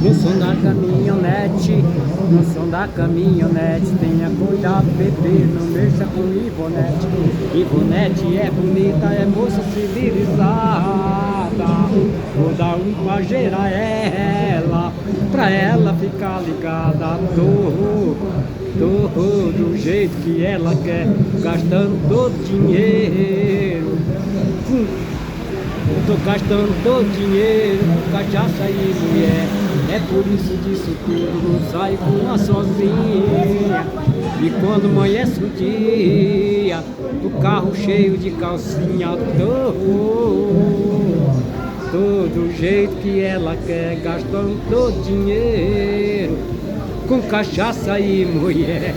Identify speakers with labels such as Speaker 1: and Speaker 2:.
Speaker 1: No som da caminhonete, no som da caminhonete, tenha cuidado, bebê, não mexa com Ivonete. Ivonete é bonita, é moça civilizada. Vou dar um pajeiro a ela, pra ela ficar ligada. Tô do jeito que ela quer, gastando todo o dinheiro. Tô gastando todo o dinheiro com cachaça e mulher. É por isso disso tudo, não saio com uma sozinha. E quando amanhece o dia, o carro cheio de calcinha. Tô do jeito que ela quer, gastando todo o dinheiro com cachaça e mulher.